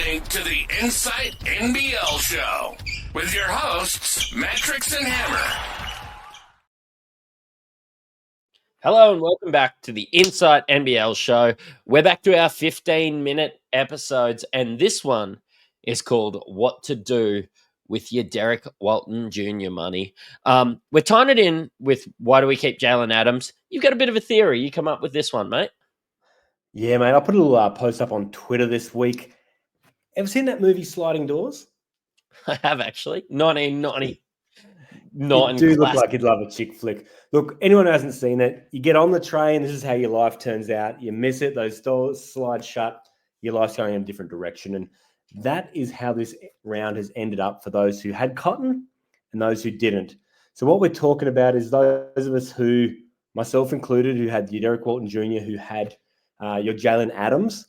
listening to the Insight NBL Show with your hosts, Matrix and Hammer. Hello and welcome back to the Insight NBL Show. We're back to our 15-minute episodes, and this one is called What to Do with Your Derrick Walton Jr. Money. We're tying it in with why do we keep Jaylen Adams? You've got a bit of a theory. You come up with this one, mate. Yeah, mate. I put a little post up on Twitter this week. Ever seen that movie Sliding Doors? I have actually. 1990. You do look like you'd love a chick flick. Look, anyone who hasn't seen it, you get on the train, this is how your life turns out. You miss it, those doors slide shut, your life's going in a different direction. And that is how this round has ended up for those who had cotton and those who didn't. So what we're talking about is those of us who, myself included, who had your Derrick Walton Jr., who had your Jaylen Adams.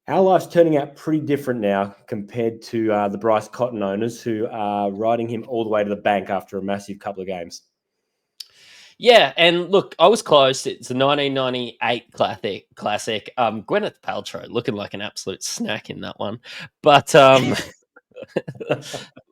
Our life's turning out pretty different now compared to the Bryce Cotton owners who are riding him all the way to the bank after a massive couple of games. Yeah, and look, I was close. It's a 1998 classic. Gwyneth Paltrow looking like an absolute snack in that one. But,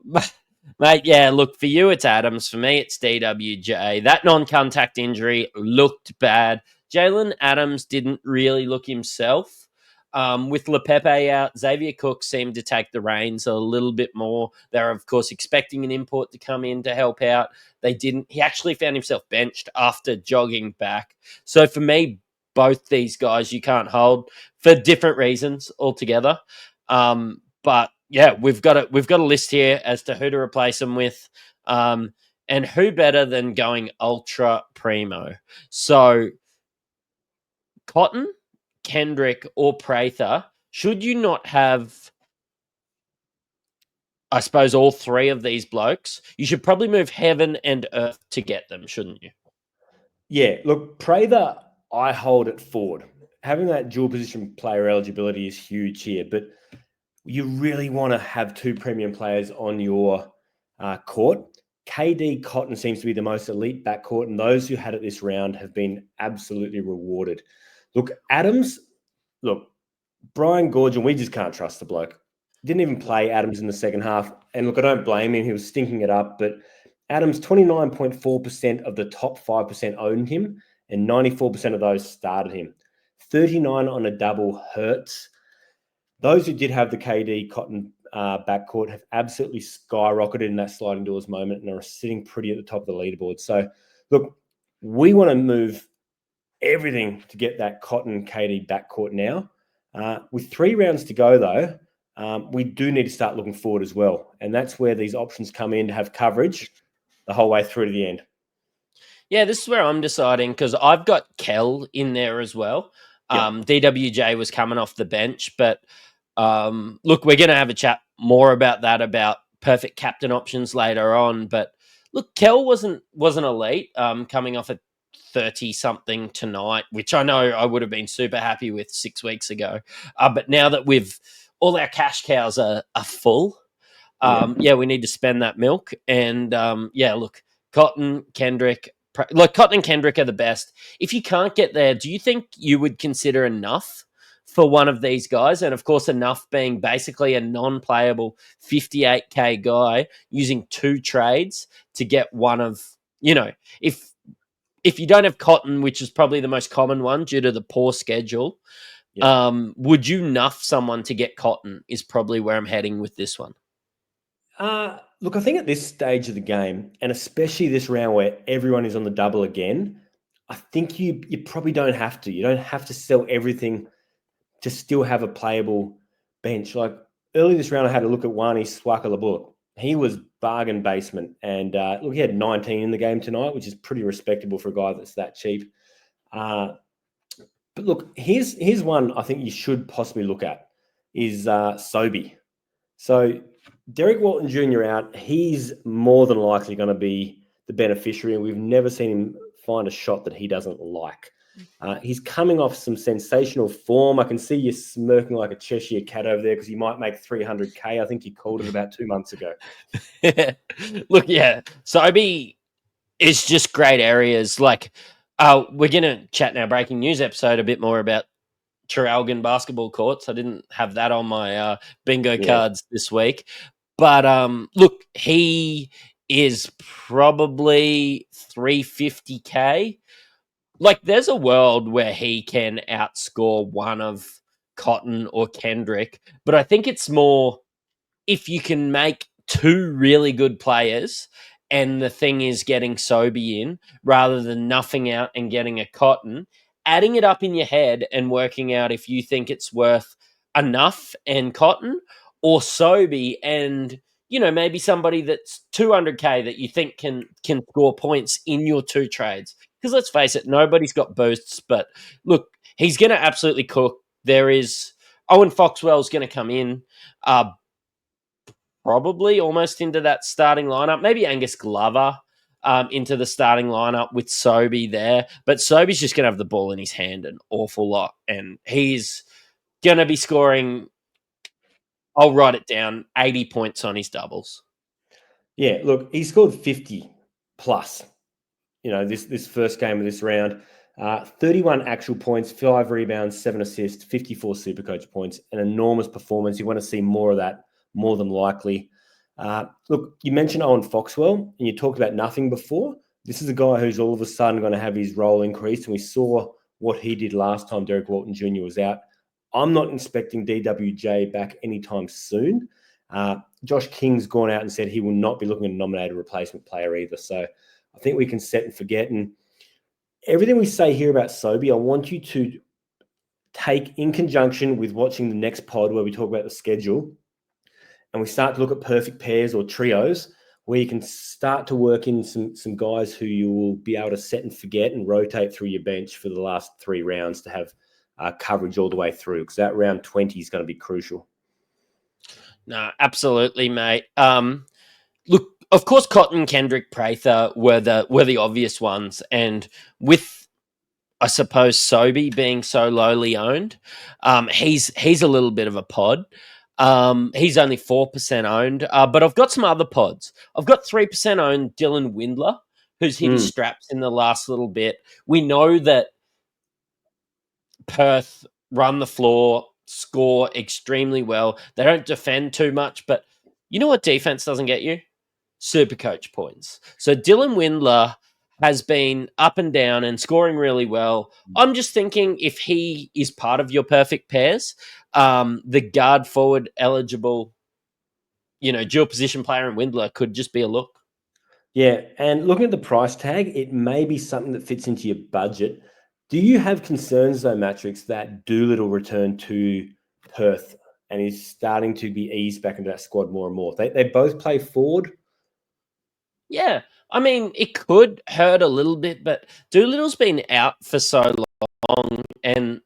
mate, yeah, look, for you, it's Adams. For me, it's DWJ. That non-contact injury looked bad. Jaylen Adams didn't really look himself. With LePepe out, Xavier Cook seemed to take the reins a little bit more. They're, of course, expecting an import to come in to help out. They didn't. He actually found himself benched after jogging back. So for me, both these guys you can't hold for different reasons altogether. But yeah, we've got a list here as to who to replace them with. And who better than going ultra primo? So Cotton, Kendrick, or Prather, should you not have, I suppose, all three of these blokes, you should probably move heaven and earth to get them, shouldn't you? Yeah, look, Prather, I hold at forward. Having that dual position player eligibility is huge here, but you really want to have two premium players on your court. KD Cotton seems to be the most elite backcourt, and those who had it this round have been absolutely rewarded. Look, Adams, Brian Gorgon, we just can't trust the bloke. Didn't even play Adams in the second half. And look, I don't blame him. He was stinking it up. But Adams, 29.4% of the top 5% owned him, and 94% of those started him. 39 on a double hurts. Those who did have the KD Cotton backcourt have absolutely skyrocketed in that sliding doors moment and are sitting pretty at the top of the leaderboard. So, look, we want to move everything to get that Cotton KD backcourt now. With 3 rounds to go, though, we do need to start looking forward as well. And that's where these options come in to have coverage the whole way through to the end. Yeah, this is where I'm deciding because I've got Kell in there as well. DWJ was coming off the bench, but look, we're going to have a chat more about that, about perfect captain options later on. But look, Kell wasn't elite coming off a 30-something tonight, which I know I would have been super happy with 6 weeks ago. But now that all our cash cows are full, we need to spend that milk. And look, Cotton, Kendrick, Cotton and Kendrick are the best. If you can't get there, do you think you would consider enough for one of these guys? And of course, enough being basically a non-playable 58K guy using 2 trades to get one of, if you don't have Cotton, which is probably the most common one due to the poor schedule, would you nuff someone to get Cotton is probably where I'm heading with this one. Look, I think at this stage of the game, and especially this round where everyone is on the double again, I think you probably don't have to. You don't have to sell everything to still have a playable bench. Like early this round, I had a look at Wani Swaka. He was bargain basement. And look, he had 19 in the game tonight, which is pretty respectable for a guy that's that cheap. But look, here's one I think you should possibly look at is Sobe. So Derrick Walton Jr. out, he's more than likely going to be the beneficiary, and we've never seen him find a shot that he doesn't like. He's coming off some sensational form. I can see you smirking like a Cheshire cat over there because he might make 300K. I think you called it about 2 months ago. Look, yeah, Sobe is just great areas. Like, we're going to chat in our breaking news episode a bit more about Traralgon basketball courts. I didn't have that on my bingo Yeah. cards this week. But look, he is probably 350K. Like, there's a world where he can outscore one of Cotton or Kendrick, but I think it's more if you can make two really good players and the thing is getting Sobey in rather than nothing out and getting a Cotton, adding it up in your head and working out if you think it's worth enough and Cotton or Sobey and maybe somebody that's 200K that you think can score points in your two trades. Because let's face it, nobody's got boosts, but look, he's going to absolutely cook. There is Owen Foxwell's going to come in. Probably almost into that starting lineup. Maybe Angus Glover into the starting lineup with Sobey there. But Sobey's just going to have the ball in his hand an awful lot. And he's going to be scoring, I'll write it down, 80 points on his doubles. Yeah, look, he scored 50 plus, this first game of this round. 31 actual points, 5 rebounds, 7 assists, 54 Supercoach points, an enormous performance. You want to see more of that, more than likely. Look, you mentioned Owen Foxwell, and you talked about nothing before. This is a guy who's all of a sudden going to have his role increased, and we saw what he did last time Derrick Walton Jr. was out. I'm not expecting DWJ back anytime soon. Josh King's gone out and said he will not be looking at a nominated replacement player either. So I think we can set and forget. And everything we say here about Sobey, I want you to take in conjunction with watching the next pod where we talk about the schedule and we start to look at perfect pairs or trios where you can start to work in some guys who you will be able to set and forget and rotate through your bench for the last 3 rounds to have coverage all the way through, because that round 20 is going to be crucial. No, absolutely, mate. Look, of course, Cotton, Kendrick, Prather were the obvious ones, and with, I suppose, Sobey being so lowly owned, he's a little bit of a pod. He's only 4% owned, but I've got some other pods. I've got 3% owned Dylan Windler, who's hit his straps in the last little bit. We know that Perth run the floor, score extremely well. They don't defend too much, but you know what defense doesn't get you? Supercoach points. So Dylan Windler has been up and down and scoring really well. I'm just thinking if he is part of your perfect pairs, the guard forward eligible, dual position player in Windler could just be a look. Yeah, and looking at the price tag, it may be something that fits into your budget. Do you have concerns, though, Matrix, that Doolittle returned to Perth and is starting to be eased back into that squad more and more? They both play forward. Yeah, I mean, it could hurt a little bit, but Doolittle's been out for so long, and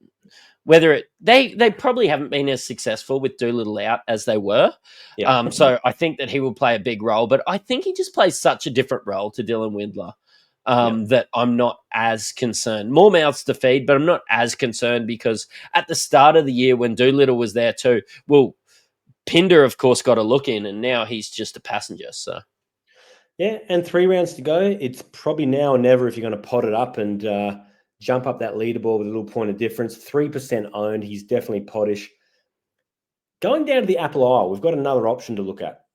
they probably haven't been as successful with Doolittle out as they were. Yeah. So I think that he will play a big role, but I think he just plays such a different role to Dylan Windler that I'm not as concerned. More mouths to feed, but I'm not as concerned because at the start of the year when Doolittle was there too, well, Pinder, of course, got a look in, and now he's just a passenger, so... Yeah, and 3 rounds to go. It's probably now or never if you're going to pot it up and jump up that leaderboard with a little point of difference. 3% owned. He's definitely pottish. Going down to the Apple Isle, we've got another option to look at.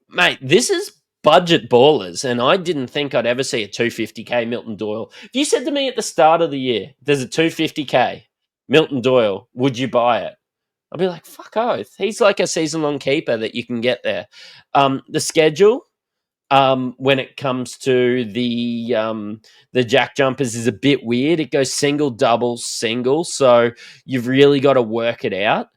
Mate, this is budget ballers, and I didn't think I'd ever see a 250K Milton Doyle. If you said to me at the start of the year, there's a 250K Milton Doyle, would you buy it? I'd be like, fuck oath. He's like a season-long keeper that you can get there. The schedule... when it comes to the jack jumpers is a bit weird. It goes single, double, single. So you've really got to work it out.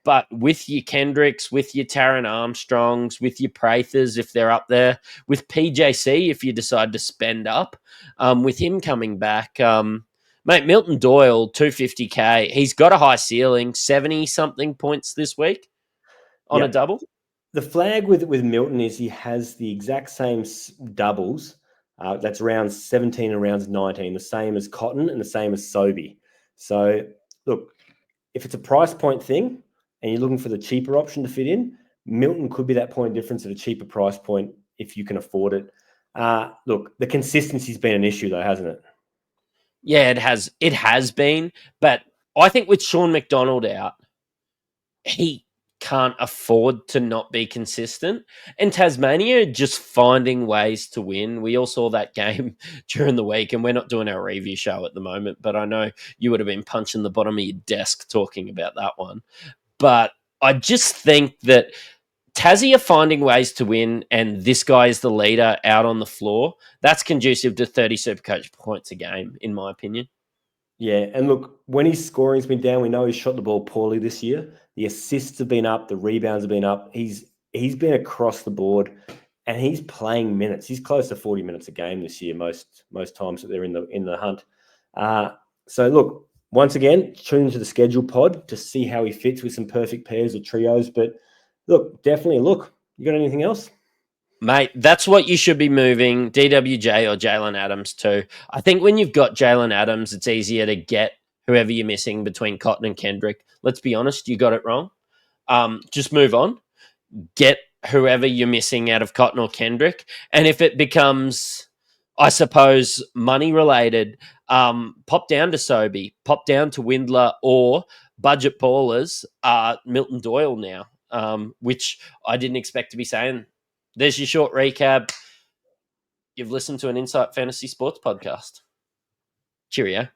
But with your Kendricks, with your Taron Armstrongs, with your Prathers, if they're up there, with PJC, if you decide to spend up, with him coming back, mate, Milton Doyle, 250K. He's got a high ceiling, 70-something points this week on a double. The flag with Milton is he has the exact same doubles. That's rounds 17 and rounds 19, the same as Cotton and the same as Sobey. So, look, if it's a price point thing and you're looking for the cheaper option to fit in, Milton could be that point difference at a cheaper price point if you can afford it. Look, the consistency's been an issue, though, hasn't it? Yeah, it has. It has been, but I think with Sean McDonald out, he can't afford to not be consistent. And Tasmania just finding ways to win. We all saw that game during the week, and we're not doing our review show at the moment, but I know you would have been punching the bottom of your desk talking about that one. But I just think that Tassie are finding ways to win, and this guy is the leader out on the floor. That's conducive to 30 Supercoach points a game, in my opinion. Yeah, and look, when his scoring's been down, we know he's shot the ball poorly this year. The assists have been up, the rebounds have been up. He's been across the board, and he's playing minutes. He's close to 40 minutes a game this year, most times that they're in the hunt. So look, once again, tune into the schedule pod to see how he fits with some perfect pairs or trios. But look, definitely look. You got anything else? Mate, that's what you should be moving DWJ or Jaylen Adams to. I think when you've got Jaylen Adams, it's easier to get whoever you're missing between Cotton and Kendrick. Let's be honest, you got it wrong. Just move on. Get whoever you're missing out of Cotton or Kendrick. And if it becomes, I suppose, money related, pop down to Sobey, pop down to Windler, or budget ballers are Milton Doyle now, which I didn't expect to be saying. There's your short recap. You've listened to an Insight Fantasy Sports podcast. Cheerio.